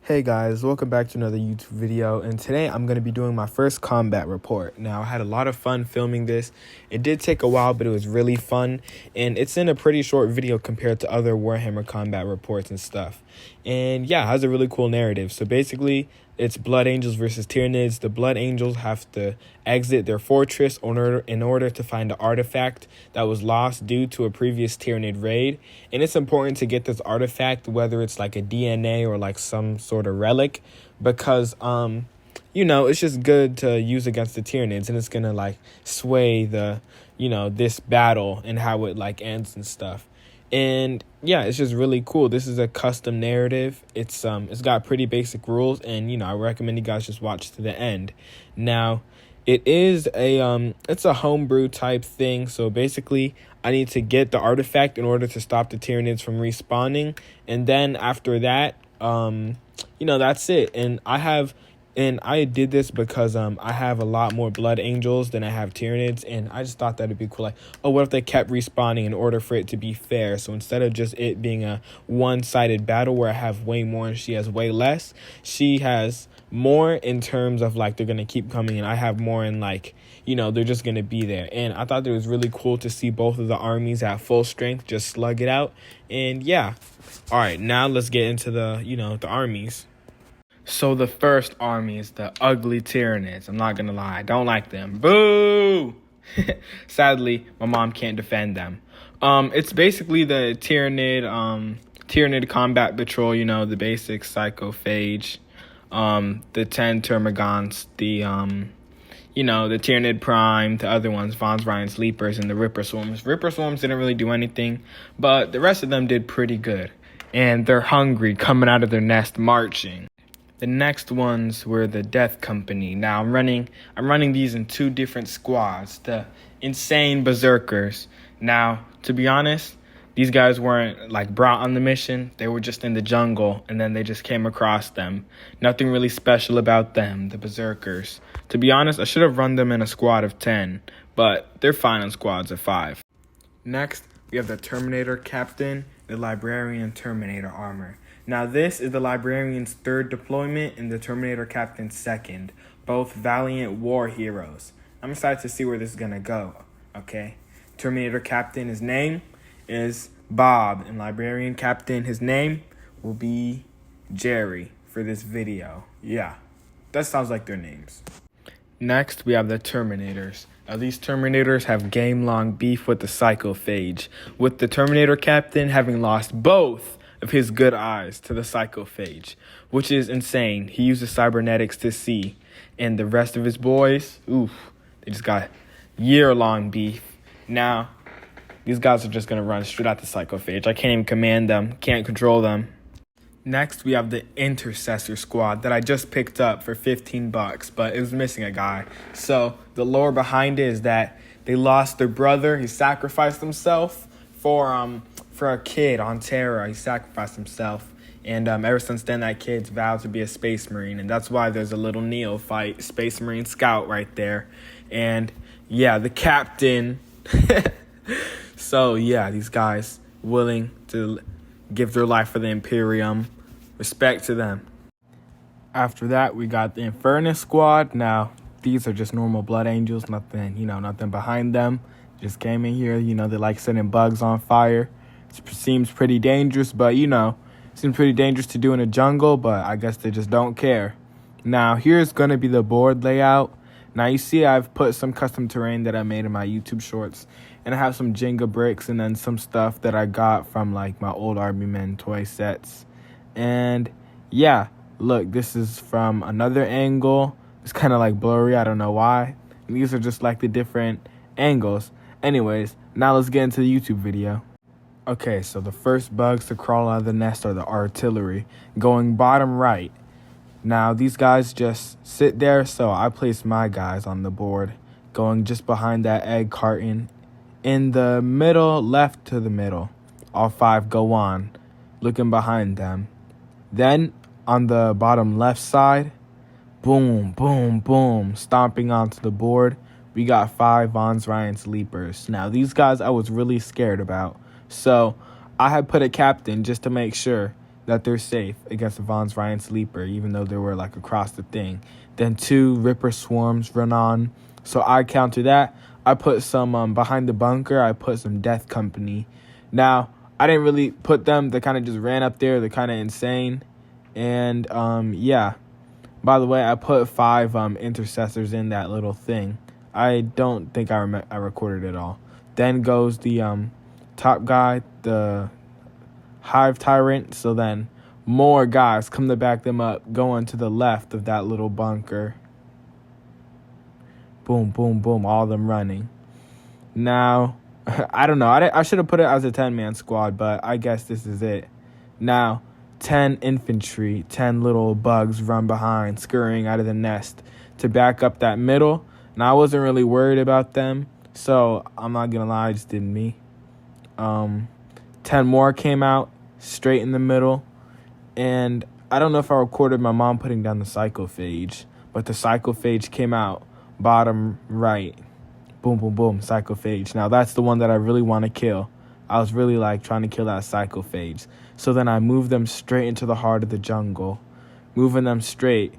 Hey guys, welcome back to another YouTube video, and today I'm going to be doing my first combat report. Now, I had a lot of fun filming this. It did take a while, but it was really fun, and it's in a pretty short video compared to other Warhammer combat reports and stuff. And yeah, it has a really cool narrative. So basically, it's Blood Angels versus Tyranids. The Blood Angels have to exit their fortress in order to find an artifact that was lost due to a previous Tyranid raid. And it's important to get this artifact, whether it's like a DNA or like some sort of relic, because it's just good to use against the Tyranids, and it's gonna like sway the this battle and how it like ends and stuff. And yeah, it's just really cool. This is a custom narrative. It's got pretty basic rules, and I recommend you guys just watch to the end. Now, it is it's a homebrew type thing. So basically, I need to get the artifact in order to stop the Tyranids from respawning, and then after that, that's it. And I did this because I have a lot more Blood Angels than I have Tyranids, and I just thought that would be cool. Like, oh, what if they kept respawning in order for it to be fair? So instead of just it being a one-sided battle where I have way more and she has way less, she has more in terms of like they're gonna keep coming, and I have more in like they're just gonna be there. And I thought it was really cool to see both of the armies at full strength just slug it out. And yeah, all right, now let's get into the the armies. So the first army is the ugly Tyranids. I'm not gonna lie, I don't like them. Boo! Sadly, my mom can't defend them. It's basically the Tyranid combat patrol. The basic psychophage, the 10 termagants, the Tyranid prime, the other ones, Von Ryan's leapers, and the Ripper swarms. Ripper swarms didn't really do anything, but the rest of them did pretty good, and they're hungry, coming out of their nest marching. The next ones were the Death Company. Now I'm running these in two different squads, the insane berserkers. Now, to be honest, these guys weren't like brought on the mission. They were just in the jungle, and then they just came across them. Nothing really special about them, the berserkers. To be honest, I should have run them in a squad of 10, but they're fine in squads of 5. Next, we have the Terminator Captain, the Librarian Terminator armor. Now, this is the Librarian's 3rd deployment and the Terminator Captain's 2nd, both valiant war heroes. I'm excited to see where this is going to go, okay? Terminator Captain, his name is Bob, and Librarian Captain, his name will be Jerry for this video. Yeah, that sounds like their names. Next, we have the Terminators. Now, these Terminators have game-long beef with the Psychophage, with the Terminator Captain having lost both of his good eyes to the Psychophage, which is insane. He uses cybernetics to see, and the rest of his boys, they just got year-long beef. Now, these guys are just going to run straight at the Psychophage. I can't even command them, can't control them. Next, we have the Intercessor Squad that I just picked up for $15, but it was missing a guy. So the lore behind it is that they lost their brother. He sacrificed himself for a kid on Terra. He sacrificed himself, and ever since then, that kid's vowed to be a Space Marine, and that's why there's a little neophyte Space Marine scout right there. And yeah, the captain. So yeah, these guys willing to give their life for the Imperium. Respect to them. After that, we got the Infernus Squad. Now, these are just normal Blood Angels, nothing behind them. Just came in here, they like setting bugs on fire. It seems pretty dangerous, but seems pretty dangerous to do in a jungle, but I guess they just don't care. Now, here's going to be the board layout. Now, you see I've put some custom terrain that I made in my YouTube shorts, and I have some Jenga bricks and then some stuff that I got from like my old Army Men toy sets. And yeah, look, this is from another angle. It's kind of like blurry, I don't know why. And these are just like the different angles. Anyways, now let's get into the YouTube video. Okay, so the first bugs to crawl out of the nest are the artillery, going bottom right. Now, these guys just sit there, so I place my guys on the board, going just behind that egg carton. In the middle, left to the middle. All 5 go on, looking behind them. Then, on the bottom left side, boom, boom, boom, stomping onto the board, we got 5 Von Ryan's leapers. Now, these guys I was really scared about, so I had put a captain just to make sure that they're safe against the Von Ryan Sleeper, even though they were like across the thing. Then 2 Ripper Swarms run on. So I counter that. I put some behind the bunker. I put some Death Company. Now, I didn't really put them. They kind of just ran up there. They're kind of insane. And yeah. By the way, I put 5 intercessors in that little thing. I don't think I recorded it all. Then goes the top guy, the Hive Tyrant. So then more guys come to back them up, going to the left of that little bunker. Boom, boom, boom, all of them running. Now, I don't know. I should have put it as a 10-man squad, but I guess this is it. Now, 10 infantry, 10 little bugs run behind, scurrying out of the nest to back up that middle. Now, I wasn't really worried about them, so I'm not going to lie, I just did me. 10 more came out straight in the middle, and I don't know if I recorded my mom putting down the psychophage, but the psychophage came out bottom right. Boom, boom, boom, psychophage. Now, that's the one that I really want to kill. I was really, trying to kill that psychophage. So then I moved them straight into the heart of the jungle, moving them straight,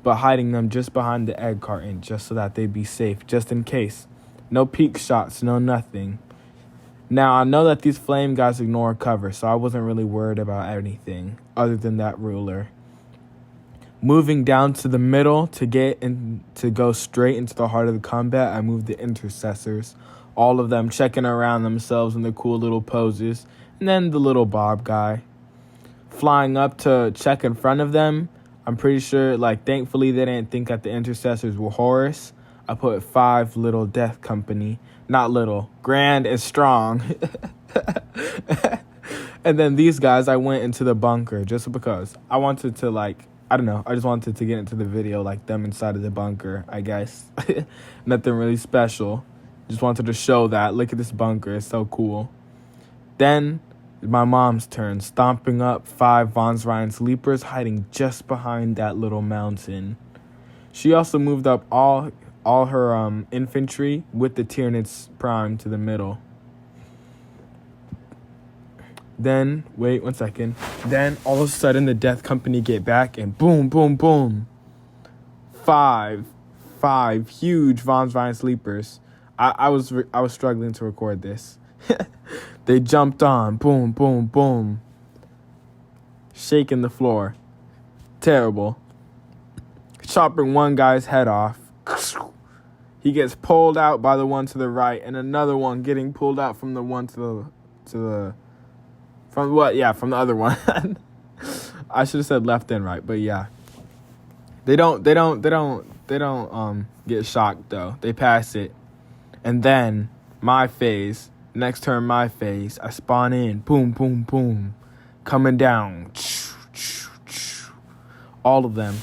but hiding them just behind the egg carton, just so that they'd be safe, just in case. No peek shots, no nothing. Now, I know that these flame guys ignore cover, so I wasn't really worried about anything other than that ruler. Moving down to the middle to go straight into the heart of the combat, I moved the intercessors, all of them checking around themselves in their cool little poses, and then the little Bob guy flying up to check in front of them. I'm pretty sure, thankfully they didn't think that the intercessors were Horus. I put 5 little Death Company, not little, grand and strong. And then these guys, I went into the bunker just because I wanted to I don't know. I just wanted to get into the video, them inside of the bunker, I guess. Nothing really special. Just wanted to show that. Look at this bunker. It's so cool. Then, my mom's turn. Stomping up 5 Von Ryan Sleepers, hiding just behind that little mountain. She also moved up all her infantry with the Tyranids Prime to the middle. Then, wait 1 second. Then, all of a sudden, the Death Company get back, and boom, boom, boom. 5 huge Von Ryan Sleepers. I was struggling to record this. They jumped on, boom, boom, boom. Shaking the floor. Terrible. Chopping one guy's head off. He gets pulled out by the one to the right, and another one getting pulled out from the one from the other one. I should have said left and right, but yeah. They don't get shocked though. They pass it. And then my phase, next turn my phase, I spawn in, boom, boom, boom, coming down. All of them,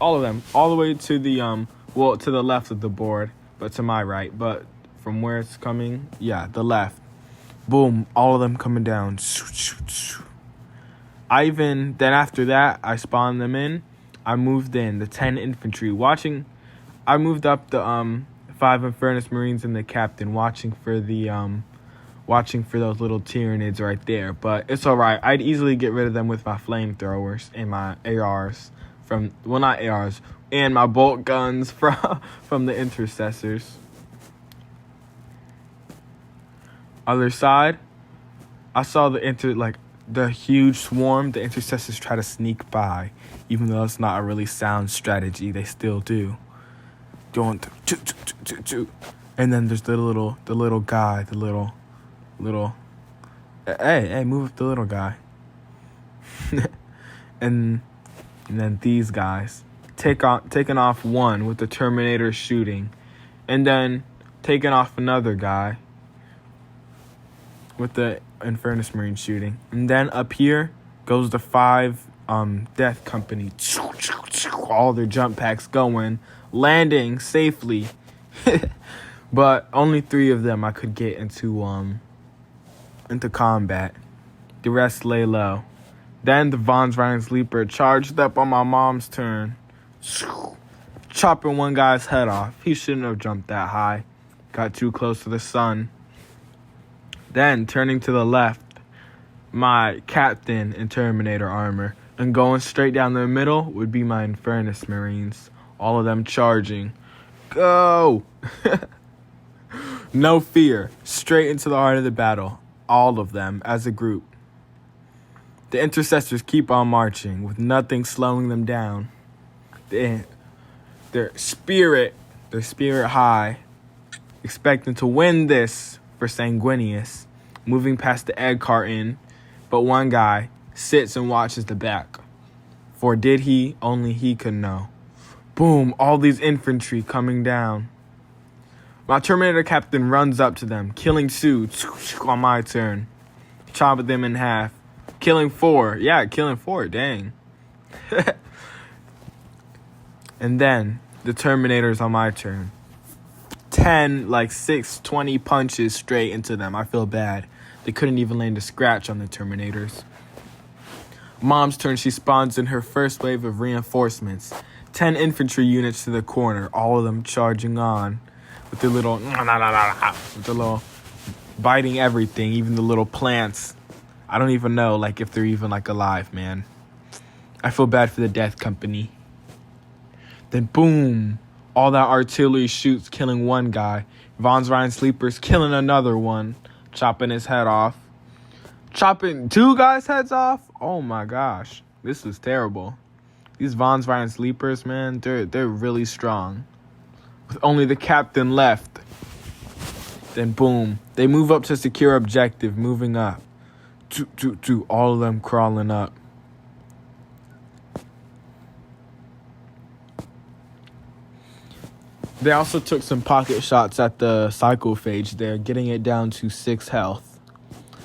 all the way to the to the left of the board, but to my right, but from where it's coming, the left. Boom, all of them coming down. Then after that, I spawned them in. I moved in the 10 infantry, I moved up the 5 Infernus Marines and the captain, watching for those little Tyranids right there. But it's alright. I'd easily get rid of them with my flamethrowers and my ARs not ARs, and my bolt guns from the intercessors. Other side, I saw the huge swarm. The intercessors try to sneak by, even though it's not a really sound strategy. They still do. Going to, and then there's the little guy, the little. Hey, move up the little guy. and then these guys taking off one with the Terminator shooting, and then taking off another guy with the Infernus Marine shooting. And then up here goes the 5 Death Company. All their jump packs going, landing safely. But only 3 of them I could get into combat. The rest lay low. Then the Von Ryan Sleeper charged up on my mom's turn, chopping one guy's head off. He shouldn't have jumped that high. Got too close to the sun. Then, turning to the left, my Captain in Terminator armor. And going straight down the middle would be my Infernus Marines. All of them charging. Go! No fear. Straight into the heart of the battle. All of them as a group. The intercessors keep on marching with nothing slowing them down. Their spirit high, expecting to win this for Sanguinius, moving past the egg carton, but one guy sits and watches the back. For did he, only he could know. Boom, all these infantry coming down. My Terminator captain runs up to them, killing 2 on my turn. Chopping them in half. Killing 4. Yeah, killing 4, dang. And then the Terminators on my turn. 10, 20 punches straight into them. I feel bad. They couldn't even land a scratch on the Terminators. Mom's turn, she spawns in her first wave of reinforcements. 10 infantry units to the corner, all of them charging on. With the little biting everything, even the little plants. I don't even know, if they're even, alive, man. I feel bad for the Death Company. Then, boom, all that artillery shoots, killing one guy. Von Ryan Sleepers killing another one, chopping his head off. Chopping 2 guys' heads off? Oh, my gosh. This is terrible. These Von Ryan Sleepers, man, they're really strong. With only the captain left. Then boom. They move up to secure objective, moving up. All of them crawling up. They also took some pocket shots at the psychophage there, getting it down to 6 health.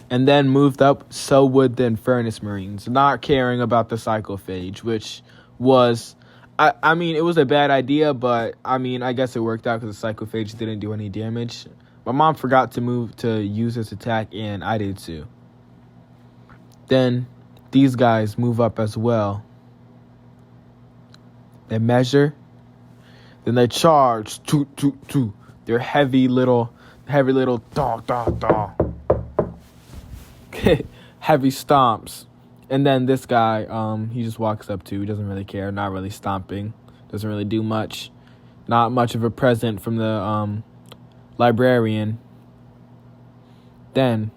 And then moved up, so would the Infernus Marines, not caring about the psychophage, which was... I mean, it was a bad idea, but, I guess it worked out because the psychophage didn't do any damage. My mom forgot to use this attack, and I did too. Then, these guys move up as well. They measure. Then they charge. They're heavy little dog. Heavy stomps. And then this guy, he just walks up to. He doesn't really care. Not really stomping. Doesn't really do much. Not much of a present from the librarian. Then,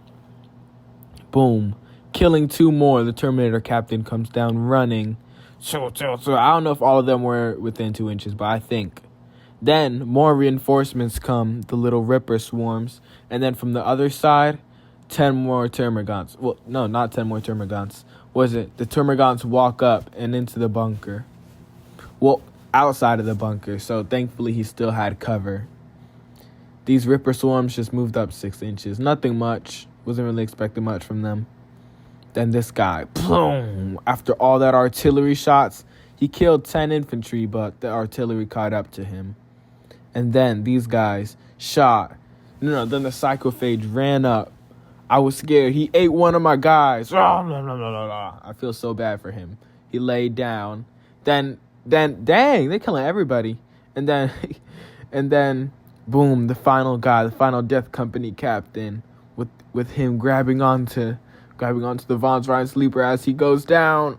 boom. Killing 2 more. The Terminator captain comes down running. So I don't know if all of them were within 2 inches, but I think. Then, more reinforcements come. The little Ripper swarms. And then from the other side, 10 more Termagants. Well, no, not 10 more Termagants. The Termagants walk up and into the bunker. Well, outside of the bunker, so thankfully he still had cover. These Ripper swarms just moved up 6 inches. Nothing much. Wasn't really expecting much from them. Then this guy, boom! After all that artillery shots, he killed 10 infantry, but the artillery caught up to him. And then these guys shot. Then the psychophage ran up. I was scared. He ate one of my guys. I feel so bad for him. He laid down. Then, dang, they're killing everybody. And then, boom, the final guy, the final Death Company captain, with him grabbing onto the Von Ryan Sleeper as he goes down.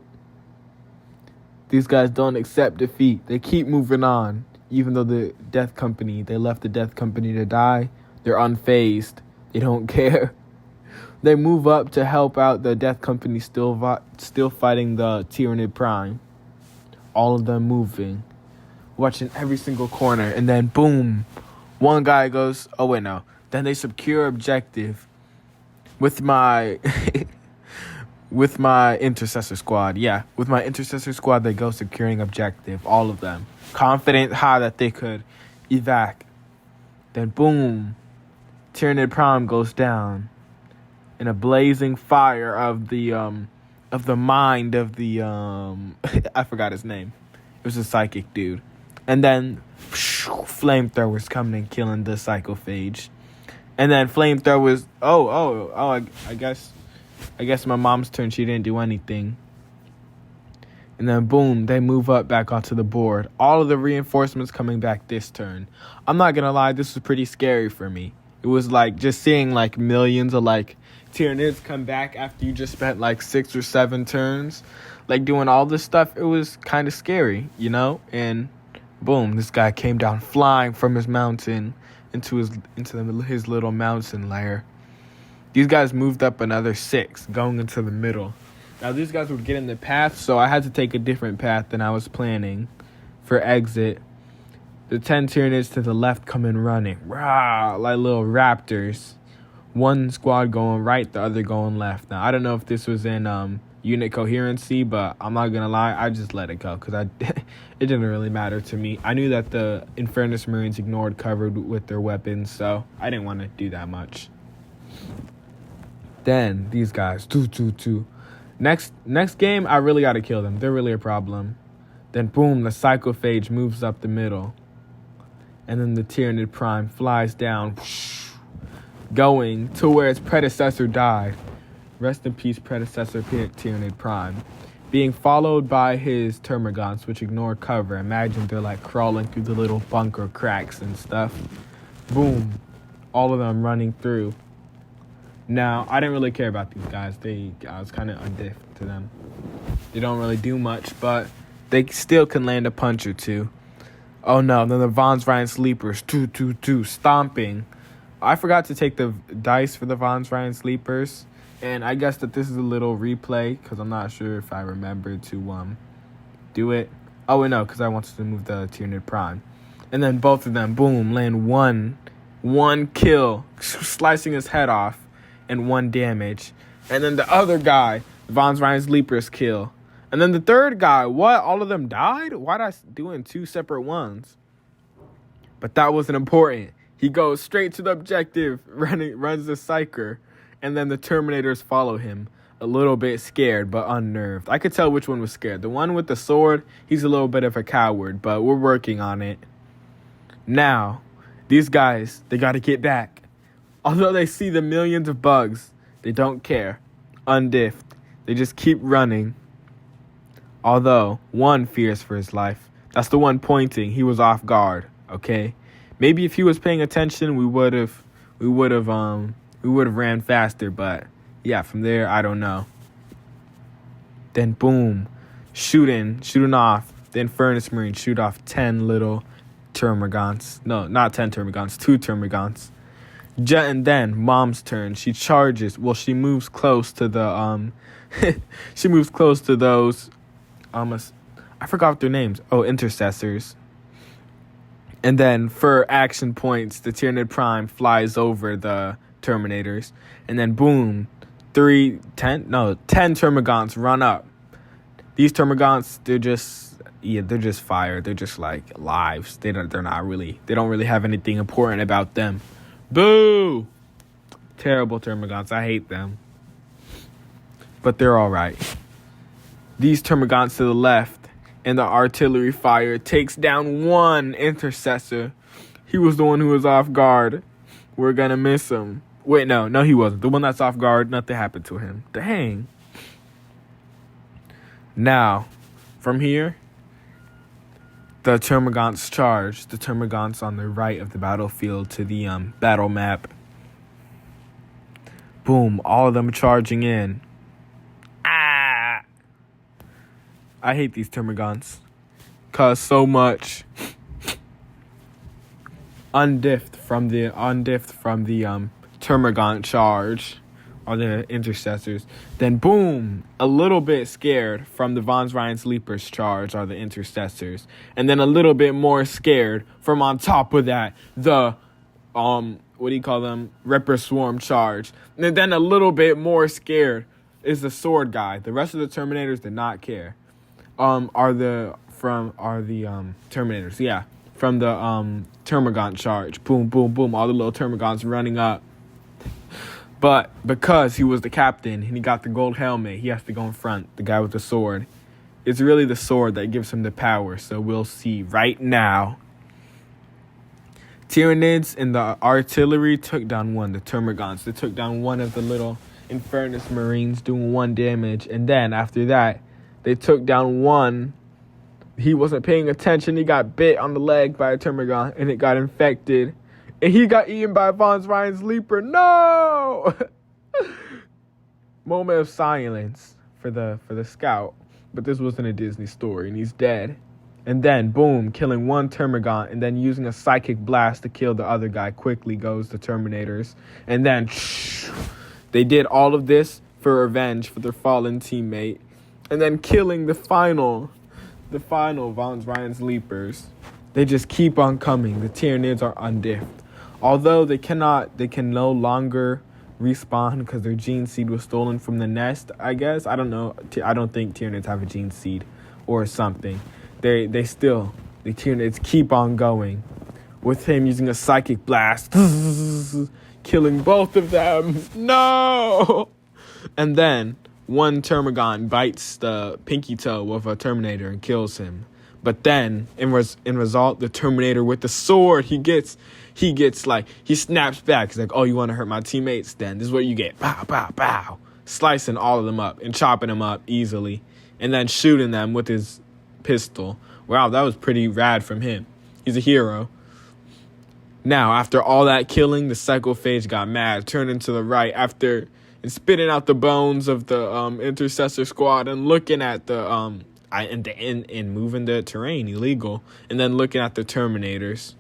These guys don't accept defeat. They keep moving on. Even though they left the Death Company to die, they're unfazed. They don't care. They move up to help out the Death Company still fighting the Tyranid Prime. All of them moving. Watching every single corner. And then, boom. One guy goes... Oh, wait, no. Then they secure objective. With my... with my intercessor squad. Yeah, with my intercessor squad, they go securing objective. All of them. Confident high that they could evac. Then, boom. Tyranid Prime goes down. In a blazing fire of the mind of the I forgot his name. It was a psychic dude. And then flamethrowers coming and killing the psychophage. And then flamethrowers I guess my mom's turn, she didn't do anything. And then boom, they move up back onto the board. All of the reinforcements coming back this turn. I'm not gonna lie, this was pretty scary for me. It It was like just seeing like millions of like tyrannids come back after you just spent like 6 or 7 turns, like doing all this stuff. It was kind of scary, you know? And boom, this guy came down flying from his mountain into his little mountain lair. These guys moved up another 6, going into the middle. Now, these guys would get in the path, so I had to take a different path than I was planning for exit. The 10 tyrannids to the left come in running. Rah, like little raptors. One squad going right, the other going left. Now, I don't know if this was in unit coherency, but I'm not going to lie. I just let it go because it didn't really matter to me. I knew that the Infernus Marines ignored cover with their weapons, so I didn't want to do that much. Then, these guys, two. Next game, I really got to kill them. They're really a problem. Then, boom, the Psychophage moves up the middle. And then the Tyranid Prime flies down, whoosh, going to where its predecessor died. Rest in peace, predecessor Tyranid Prime. Being followed by his Termagants, which ignore cover. Imagine they're like crawling through the little bunker cracks and stuff. Boom. All of them running through. Now, I didn't really care about these guys. I was kind of undiff to them. They don't really do much, but they still can land a punch or two. Oh no, then the Von Ryan Sleepers, 2, stomping. I forgot to take the dice for the Von Ryan Sleepers, and I guess that this is a little replay, because I'm not sure if I remember to do it. Oh, wait, no, because I wanted to move the Tyranid Prime. And then both of them, boom, land one kill, slicing his head off, and 1 damage. And then the other guy, Von Ryan Sleepers kill. And then the third guy, what? All of them died? Why'd I do in 2 separate ones? But that wasn't important. He goes straight to the objective, runs the Psyker, and then the Terminators follow him. A little bit scared, but unnerved. I could tell which one was scared. The one with the sword, he's a little bit of a coward, but we're working on it. Now, these guys, they got to get back. Although they see the millions of bugs, they don't care. Undiffed. They just keep running. Although, one fears for his life. That's the one pointing. He was off guard, okay? Maybe if he was paying attention, we would have ran faster, but yeah, from there, I don't know. Then boom, shooting off. The Infernus Marines shoot off 10 little Termagants. No, not 10 Termagants, 2 Termagants. And then Mom's turn. She charges. Well, she moves close to the she moves close to those I forgot their names. Oh, intercessors. And then for action points, the Tyranid Prime flies over the Terminators. And then boom, 10 Termagants run up. These Termagants, they're just fire. They're just like lives. They don't really have anything important about them. Boo! Terrible Termagants. I hate them. But they're all right. These Termagants to the left and the artillery fire takes down 1 intercessor. He was the one who was off guard. We're gonna miss him. Wait, no, he wasn't. The one that's off guard, nothing happened to him. Dang. Now, from here, the Termagants charge. The Termagants on the right of the battlefield to the battle map. Boom, all of them charging in. I hate these Termagants. Cause so much undiffed from the Termagant charge or the intercessors. Then boom, a little bit scared from the Von Ryan Sleepers charge are the intercessors. And then a little bit more scared from on top of that, the Ripper Swarm charge. And then a little bit more scared is the sword guy. The rest of the Terminators did not care. Are the Terminators, yeah. From the Termagant charge. Boom, boom, boom. All the little Termagants running up. But because he was the captain and he got the gold helmet, he has to go in front, the guy with the sword. It's really the sword that gives him the power, so we'll see right now. Tyranids and the artillery took down 1, the Termagants. They took down 1 of the little Infernus Marines, doing 1 damage. And then after that, they took down 1. He wasn't paying attention. He got bit on the leg by a Termagant, and it got infected. And he got eaten by Von Ryan's Leaper. No! Moment of silence for the scout. But this wasn't a Disney story, and he's dead. And then, boom, killing one Termagant, and then using a psychic blast to kill the other guy. Quickly goes the Terminators. And then, they did all of this for revenge for their fallen teammate. And then killing the final Von Ryan's Leapers. They just keep on coming. The Tyranids are undiffed. Although they can no longer respawn because their gene seed was stolen from the nest, I guess. I don't know. I don't think Tyranids have a gene seed or something. The Tyranids keep on going with him using a psychic blast, killing both of them. No! And then one Termagant bites the pinky toe of a Terminator and kills him. But then, in result, the Terminator with the sword, he snaps back. He's like, oh, you want to hurt my teammates? Then this is what you get. Pow, pow, pow. Slicing all of them up and chopping them up easily. And then shooting them with his pistol. Wow, that was pretty rad from him. He's a hero. Now, after all that killing, the Psychophage got mad, turned into the right and spitting out the bones of the Intercessor squad and looking at the and moving the terrain illegal, and then looking at the Terminators,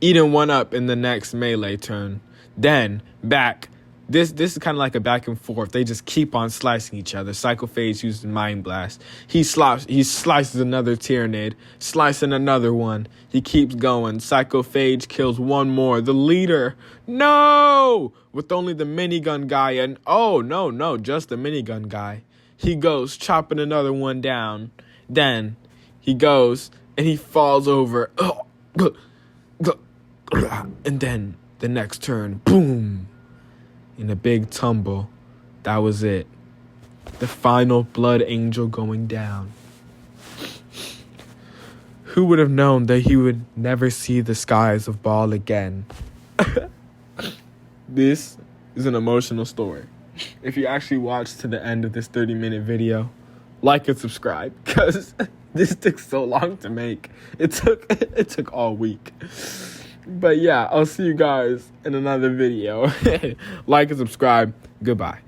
eating one up in the next melee turn. Then back. This is kind of like a back and forth. They just keep on slicing each other. Psychophage using Mind Blast. He slices another Tyranid, slicing another one. He keeps going. Psychophage kills one more. The leader, no! With only the minigun guy, and oh, no, just the minigun guy. He goes, chopping another one down. Then he goes, and he falls over. And then the next turn, boom! In a big tumble. That was it. The final Blood Angel going down. Who would have known that he would never see the skies of Baal again? This is an emotional story. If you actually watched to the end of this 30-minute video, like and subscribe, because this took so long to make. It took all week. But yeah, I'll see you guys in another video. Like and subscribe. Goodbye.